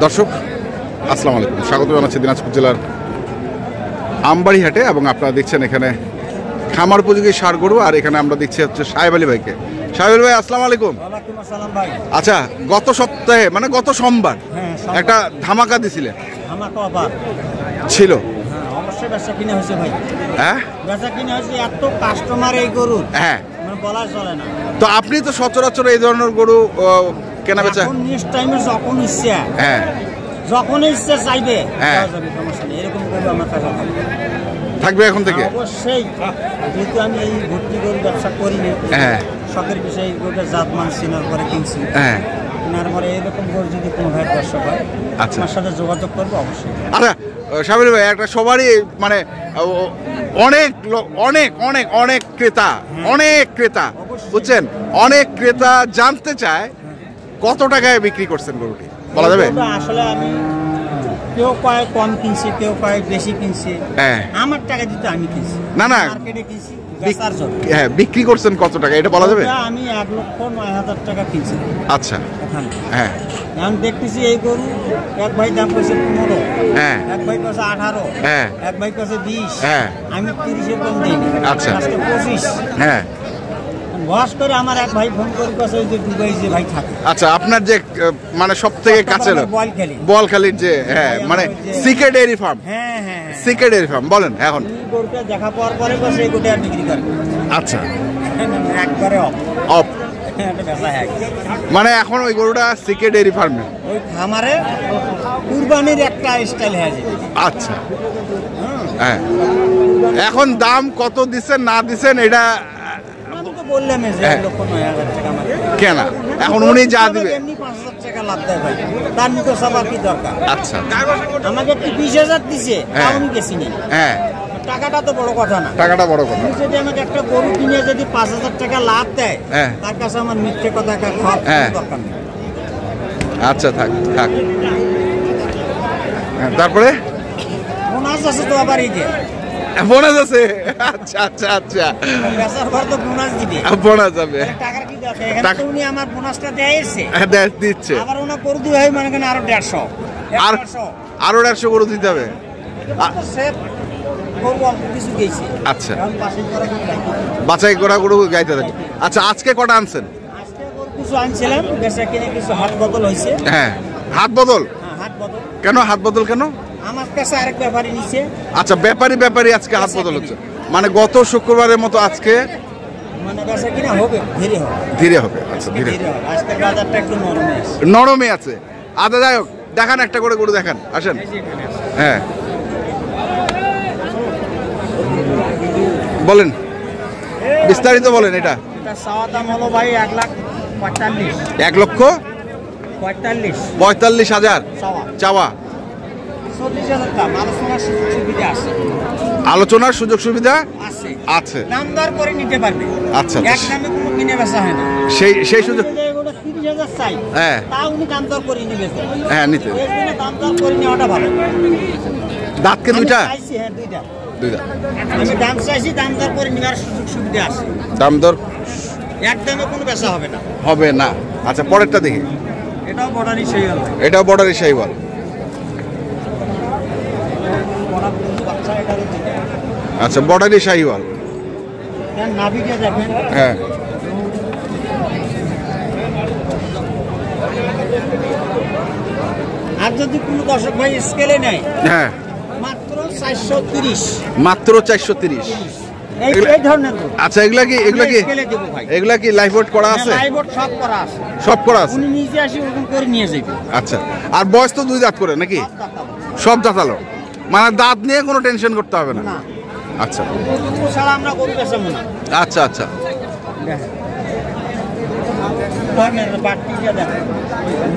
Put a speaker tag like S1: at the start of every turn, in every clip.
S1: দর্শক আসসালামু আলাইকুম, স্বাগত জানাচ্ছি দিনাজপুর জেলার আমবাড়ি হাটে। এবং আপনারা দেখছেন এখানে খামার উপযোগী ষাঁড় গরু, আর এখানে আমরা দেখছি হচ্ছে সাহেব আলী ভাইকে। সাহেব আলী ভাই আসসালামু আলাইকুম। আচ্ছা, গত সপ্তাহে মানে গত সোমবার একটা ধামাকা দিছিলেন, ছিল
S2: অবশ্যই বেচা কিনা হয়েছে ভাই।
S1: হ্যাঁ
S2: বেচা কিনা হয়েছে, এত কাস্টমার এই গরু,
S1: হ্যাঁ
S2: বলা চলে না।
S1: তো আপনি তো সচরাচর এই ধরনের গরু কেনা বেচা
S2: নেক্সট টাইমে যখন ইচ্ছা,
S1: হ্যাঁ
S2: যখন ইচ্ছা চাইবে
S1: হ্যাঁ
S2: এরকম গরু আমার কাছে
S1: থাকবে এখন থেকে।
S2: অবশ্যই, যেহেতু আমি এই ভর্তি গরু ব্যবসা করিনি,
S1: হ্যাঁ
S2: শখের বিষয়ে গরুটা জাত মান চেনার পরে কিনছি।
S1: হ্যাঁ,
S2: কেনার পরে এরকম গরু যদি কোনো ভাই দর্শক হয়,
S1: আচ্ছা
S2: আমার সাথে যোগাযোগ করবো অবশ্যই।
S1: আচ্ছা সাবির ভাই, একটা সবারই মানে অনেক অনেক অনেক অনেক ক্রেতা, অনেক ক্রেতা বুঝছেন, অনেক ক্রেতা জানতে চায় কত টাকায় বিক্রি করছেন গরুটি, বলা যাবে?
S2: আসলে আমি কেউ কয় কম কিনছি, কেউ কয় বেশি কিনছি,
S1: হ্যাঁ
S2: আমার টাকা দিতে আমি কিনছি,
S1: না না
S2: মার্কেটে কিনছি।
S1: হ্যাঁ, বিক্রি করছেন কত টাকা এটা বলা যাবে?
S2: আমি 1,09,000 টাকা কিনছি।
S1: আচ্ছা হ্যাঁ,
S2: এখন দেখতেছি এই গরু এক ভাই দাম কইছে 15,
S1: হ্যাঁ
S2: এক ভাই কইছে 18,
S1: হ্যাঁ
S2: এক ভাই কইছে 20,
S1: হ্যাঁ
S2: আমি 30 এর কম দিইনি।
S1: আচ্ছা
S2: আজকে 25,
S1: হ্যাঁ
S2: বস করে আমার এক ভাই ফোন করে কইছে ওই যে দুবাই যে ভাই থাকে।
S1: আচ্ছা, আপনার যে মানে সবথেকে কাছে বলখালির যে হ্যাঁ মানে সিকে ডেয়ারি ফার্ম,
S2: হ্যাঁ হ্যাঁ
S1: সিকে ডেয়ারি ফার্ম, বলেন এখন
S2: গরুটা দেখা পাওয়ার পরে কইছে এই গরুটা বিক্রি করবে।
S1: আচ্ছা,
S2: একবারে
S1: অফ মানে এখন ওই গরুটা সিকে ডেয়ারি ফার্মে
S2: ওই খামারে কুরবানির একটা স্টাইল হয়ে যাবে।
S1: আচ্ছা হ্যাঁ, এখন দাম কত দিচ্ছেন না দিচ্ছেন এটা
S2: বললাম যে 1,09,000 টাকা
S1: কেনা, এখন উনি যা দিবে
S2: এমনি 5,000 টাকা লাভ দেয় ভাই, তার নিতে সবার কি দরকার?
S1: আচ্ছা,
S2: আমাকে একটু 20,000 দিছে, তাও আমি গেছি না।
S1: হ্যাঁ,
S2: টাকাটা তো বড় কথা না,
S1: টাকাটা বড় কথা।
S2: যদি আমাকে একটা গরু কিনে যদি 5,000 টাকা লাভ দেয়,
S1: হ্যাঁ
S2: তার কাছে আমার মিথ্যে কথা খাওয়ার দরকার নেই।
S1: আচ্ছা থাক থাক, তারপরে
S2: বোনাস আছে তো আবার এই যে
S1: বোনাস আছে। আচ্ছা আচ্ছা আচ্ছা,
S2: বেচার পর তো বোনাস দিবে,
S1: বোনাস যাবে।
S2: টাকার কি দরকার? এখানে তো উনি আমার বোনাসটা দেয়ছে,
S1: দিচ্ছে,
S2: আবার ওনা করে দিবে হয় মানে কেন আরো 150,
S1: আর আরো 150 করে দিতে হবে। আচ্ছা, বাছাই করা গরু গাইতে থাকে। আচ্ছা, আজকে কটা আনছেন?
S2: আজকে গরু কিছু আনছিলাম, বেচা কিনে কিছু হাত বদল হয়েছে।
S1: হ্যাঁ, হাত বদল?
S2: হ্যাঁ, হাত বদল।
S1: কেন হাত বদল কেন?
S2: আমার কাছে আরেক ব্যাপারী নিছে।
S1: আচ্ছা, ব্যাপারী আজকে হাত বদল হচ্ছে, মানে গত শুক্রবারের মতো আজকে
S2: মানে বেচা কিনা হবে, ধীরে হবে,
S1: ধীরে হবে। আচ্ছা, ধীরে
S2: হবে। আজকে বাজারটা একটু নরমে আছে,
S1: নরমে আছে। আচ্ছা, যাই হোক, দেখান একটা করে গরু দেখান, আসেন। হ্যাঁ বলেন, বিস্তারিত বলেন। এটা
S2: চাওয়া দাম হলো ভাই 1,45,000।
S1: 1,45,000 চাওয়া,
S2: 40,000 দাম। আলোচনার সুযোগ সুবিধা আছে,
S1: আলোচনার সুযোগ সুবিধা
S2: আছে
S1: আছে,
S2: দাম দর করে নিতে পারবে।
S1: আচ্ছা,
S2: এক দামে কোনো কিনে বেচা হয় না,
S1: সেই সুযোগ।
S2: 30,000 চাই,
S1: হ্যাঁ
S2: তা উনি দাম দর করে নিবে।
S1: হ্যাঁ, নিতে
S2: দাম দর করে নেওয়াটা ভালো।
S1: দাঁতকে দুইটা?
S2: হ্যাঁ, দুইটা।
S1: আমি
S2: দাম চাইছি, দাম দর করে নেওয়ার সুযোগ সুবিধা আছে।
S1: দাম দর
S2: একদমে কোনো বেচা হবে না,
S1: হবে না। আচ্ছা, পরেরটা দেখি।
S2: এটাও বর্ডারি শাহিওয়াল,
S1: এটাও বর্ডারি শাহিওয়াল। আচ্ছা, বর্ডারি শাহিওয়াল।
S2: নাভিটা দেখেন।
S1: হ্যাঁ,
S2: আর যদি কোনো দর্শক ভাই স্কেলে নেয়,
S1: হ্যাঁ
S2: মাত্র 430,
S1: মাত্র 430।
S2: এই ধরনের।
S1: আচ্ছা, এগুলা কি লাইভ ওয়েট করা আছে?
S2: লাইভ ওয়েট সব করা আছে,
S1: সব করা আছে।
S2: উনি নিজে আসি ওজন করে নিয়ে যাবে।
S1: আচ্ছা, আর বয়স তো 2 দাঁত করে নাকি? সব দাঁতালো, মানে দাঁত নিয়ে কোনো টেনশন করতে হবে না। আচ্ছা,
S2: ছাড়া আমরা গরু বেচাবো না।
S1: আচ্ছা আচ্ছা,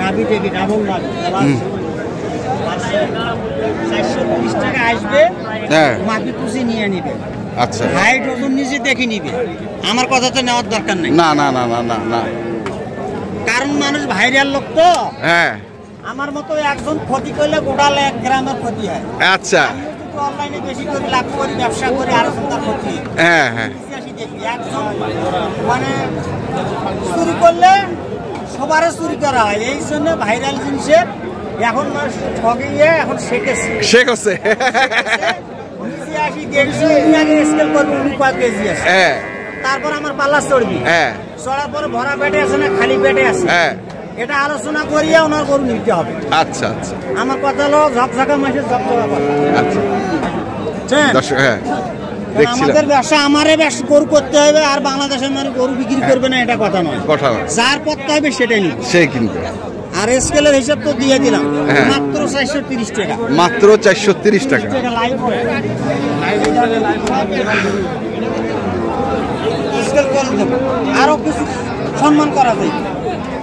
S2: নাভি দেখি, ডাবল নাভি। 430 টাকা আসবে,
S1: হ্যাঁ
S2: মাটি পুষি নিয়ে নিবে।
S1: আচ্ছা,
S2: হাইট ওজন নিজে দেখে নিবে, আমার কথা তো নেওয়ার দরকার নেই।
S1: না না না না না না,
S2: কারণ মানুষ ভাইরাল লোক তো।
S1: হ্যাঁ,
S2: আমার মতো একজন ক্ষতি করলে গোটা 1 গ্রামের ক্ষতি হয়।
S1: আচ্ছা,
S2: অনলাইনে বেশি করে লাভ করি, ব্যবসা করি, আরো তার ক্ষতি।
S1: হ্যাঁ হ্যাঁ,
S2: একজন মানে চুরি করলে সবারে চুরি করা হয়, এই জন্য ভাইরাল জিনিসের এখন মানুষ ঠকে গিয়ে এখন শেখেছে
S1: শেখ হচ্ছে।
S2: নিজে আসি দেখছি উনি আগে স্কেল করবে উনি কয় কেজি আছে
S1: হ্যাঁ
S2: তারপর আমার পাল্লা চড়বি
S1: হ্যাঁ
S2: চড়ার পরে ভরা পেটে আছে না খালি পেটে আছে
S1: হ্যাঁ
S2: এটা আলোচনা করিয়া ওনার গরু নিতে হবে।
S1: আচ্ছা আচ্ছা
S2: আমার কথা হলো ঝকঝকা মাসের ঝকঝকা কথা
S1: আচ্ছা
S2: বুঝছেন?
S1: দর্শক হ্যাঁ দেখছিলাম
S2: আমাদের ব্যবসা আমারে ব্যবসা গরু করতে হবে আর বাংলাদেশের মানুষ গরু বিক্রি করবে না এটা কথা নয়,
S1: কথা
S2: যার পথটা হবে সেটাই নিবে।
S1: সে কিনবে।
S2: আর স্কেলের হিসাব তো দিয়ে দিলাম
S1: হ্যাঁ।
S2: মাত্র 430 টাকা
S1: মাত্র 430 টাকা।
S2: লাইভ স্কেল করে দেবো আরো কিছু সম্মান করা যায়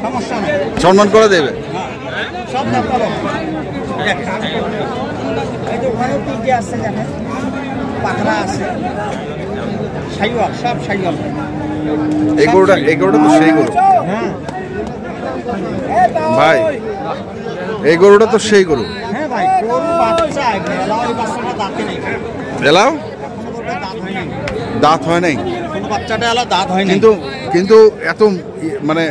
S2: সমস্যা নেই
S1: সম্মান করে দেবে।
S2: সব দাম পাবো। এই যে ওখানে তিনটে আছে দেখেন পাখরা আছে সাইওয়াল সব সাইওয়াল
S1: এই গরুটা তো সেই গরু
S2: হ্যাঁ
S1: ভাই, এই গরুটা তো সেই গরু।
S2: হ্যাঁ ভাই গরু বাচ্চা এলাও এই বাচ্চাটা দাঁতে নেই
S1: এলাও
S2: কোনো গরুটা দাঁত হয় নাই
S1: দাঁত হয় নাই
S2: কোনো বাচ্চাটা এলাও দাঁত হয় নাই
S1: কিন্তু এত মানে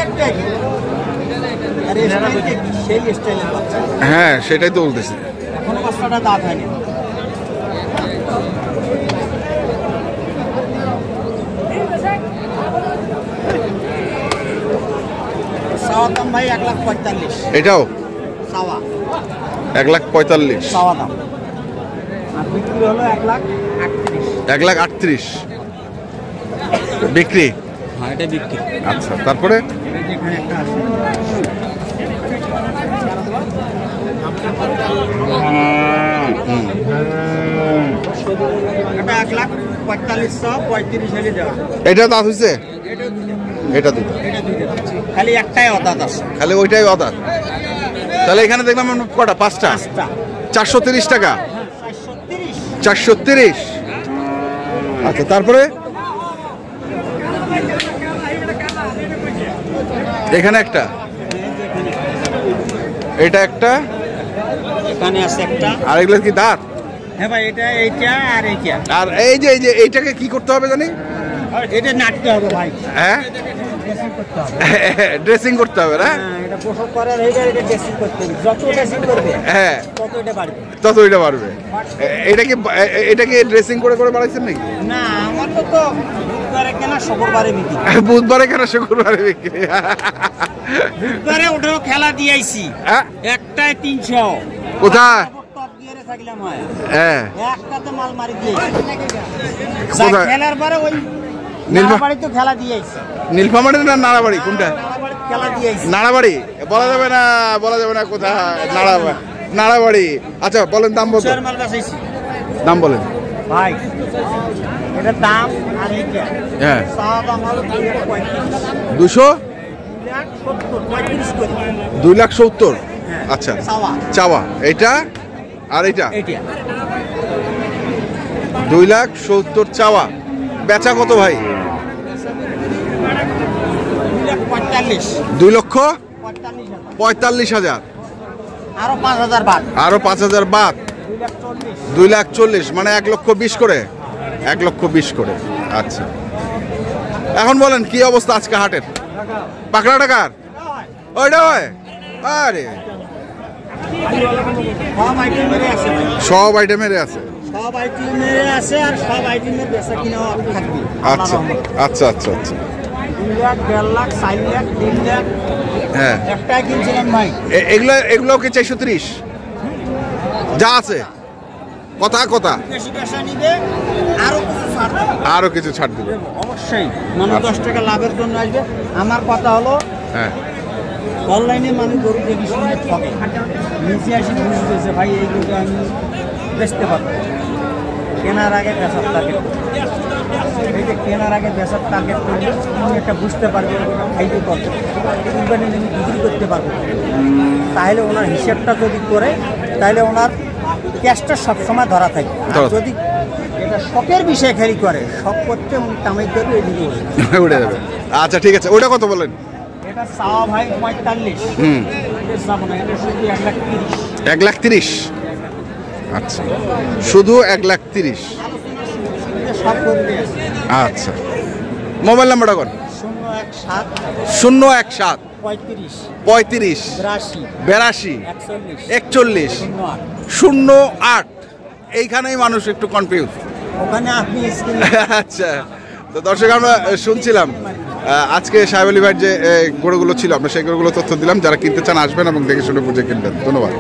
S2: একটাই আর এই স্টাইলটা কি সেই স্টাইলের বাচ্চা
S1: হ্যাঁ সেটাই তো বলতেছি।
S2: কোনো বাচ্চাটা দাঁত হয়নি চাওয়া দাম ভাই 1,45,000
S1: এটাও
S2: চাওয়া
S1: 1,45,000
S2: চাওয়া দাম আর বিক্রি হলো 1,38,000
S1: 1,38,000 বিক্রি।
S2: হ্যাঁ এটা বিক্রি।
S1: আচ্ছা তারপরে
S2: এখানে একটা আছে এটা 1,45,035 দেওয়া
S1: এটা দাঁত হয়েছে,
S2: এটা
S1: এটা দুটো,
S2: খালি একটাই অদাত আছে
S1: খালি ওইটাই অদাঁত। তাহলে এখানে দেখলাম আমরা কটা, পাঁচটা, 430 টাকা। 430। আচ্ছা তারপরে এখানে একটা, এটা একটা,
S2: এখানে আছে একটা।
S1: আর এগুলো কি দাঁত?
S2: হ্যাঁ ভাই এটা এইটা আর এইটা।
S1: আর এই যে এইটাকে কি করতে হবে জানি?
S2: এটা নাটতে হবে ভাই,
S1: হ্যাঁ
S2: ড্রেসিং করতে হবে।
S1: ড্রেসিং করতে হবে না?
S2: হ্যাঁ এটা প্রসব করার এইটা এটা ড্রেসিং করতে হবে। যত ড্রেসিং করবে
S1: হ্যাঁ
S2: তত এটা বাড়বে।
S1: তত এটা পারবে। এটা কি ড্রেসিং করে বাড়াইছেন নাকি?
S2: না আমার তো বুধবারে কেনা শুক্রবারে বিক্রি।
S1: বুধবারে কেন শুক্রবারে বিক্রি?
S2: বুধবারে ওটাও খেলা দিয়েছি,
S1: হ্যাঁ?
S2: একটায় 300।
S1: কোথায়?
S2: টপ গিয়ারে থাকলাম হয়
S1: হ্যাঁ
S2: একটাতে মাল মারি দিয়েছি।
S1: কোথায়?
S2: খেলার পরে ওই
S1: নীলফা-
S2: নাড়াবাড়ি তো খেলা দিয়েছি।
S1: নীলফামারী না নাড়াবাড়ি কোনটা?
S2: নাড়াবাড়ি খেলা দিয়েছি।
S1: নাড়াবাড়ি বলা যাবে না কোথায়? নাড়াবাড়ি। আচ্ছা বলেন দাম বলতো,
S2: চার মাল বেচাইছি
S1: দাম বলেন।
S2: ভাই এটা দাম আর এইটা
S1: হ্যাঁ
S2: চাওয়া দাম হলো 2,35,000 করে
S1: 2,70,000।
S2: হ্যাঁ।
S1: আচ্ছা
S2: চাওয়া
S1: চাওয়া এইটা আর এইটা
S2: এইটা
S1: 2,70,000 চাওয়া। বেচা কত ভাই?
S2: 2,45,000
S1: 2,45,000।
S2: আরো 5,000 বাদ,
S1: আরো 5,000 বাদ,
S2: 2,40,000।
S1: 2,40,000 মানে 1,20,000 করে, 1,20,000 করে। আচ্ছা এখন বলেন কি অবস্থা আজকে হাটের? পাকড়া টাকার ওইটা হয়? আরে
S2: সব আইটেমের আছে ভাই।
S1: সব আইটেমের আছে।
S2: সব আইটেমের আছে আর সব আইটেমের বেচা কিনাও থাকবে।
S1: আচ্ছা আচ্ছা আচ্ছা আচ্ছা
S2: 2 লাখ 1.5 লাখ 4 লাখ 3 লাখ
S1: হ্যাঁ
S2: একটাই কিনছিলাম ভাই।
S1: এগুলো কি 430 যা আছে? কথা
S2: বেশি পয়সা নিবে আরো কিছু ছাড় দেব।
S1: আরো কিছু ছাড় দিবে
S2: অবশ্যই মানুষ 10 টাকা লাভের জন্য আসবে। আমার কথা হলো
S1: হ্যাঁ
S2: অনলাইনে মানুষ গরু দেখি শুনে ঠকে, নিচে আসি বুঝতেছে ভাই এই গরুটা আমি বেচতে পারবো। কেনার আগে বেচার টার্গেট, এই যে কেনার আগে বেচার টার্গেট করলে তুমি একটা বুঝতে পারবে খাইতে পারবো কোম্পানি আমি বিক্রি করতে পারবো। তাহলে ওনার হিসেবটা যদি করে তাহলে ওনার ক্যাশটা সবসময় ধরা থাকে। আর যদি এটা শখের বিষয় খেলি করে, শখ করতে উনি কামাই করবে এদিকে
S1: উঠে যাবে। আচ্ছা ঠিক আছে, ওটা কত বলেন?
S2: এটা চাওয়া ভাই 45। এটা যাবো না, এটা শুধু 1,30,000।
S1: 1,30,000। আচ্ছা শুধু 1,30,000।
S2: সব করবে আছে।
S1: আচ্ছা মোবাইল নাম্বারটা কোন?
S2: 011 017
S1: 017
S2: 35
S1: 35
S2: 82
S1: 82
S2: 41
S1: 41 08। এইখানেই মানুষ একটু কনফিউজ।
S2: ওখানে আপনি
S1: আচ্ছা, তো দর্শক আমরা শুনছিলাম আজকে সাহেব আলী ভাইয়ের যে গরুগুলো ছিল, আমরা সেই গরুগুলো তথ্য দিলাম। যারা কিনতে চান আসবেন এবং দেখে শুনে বুঝে কিনবেন। ধন্যবাদ।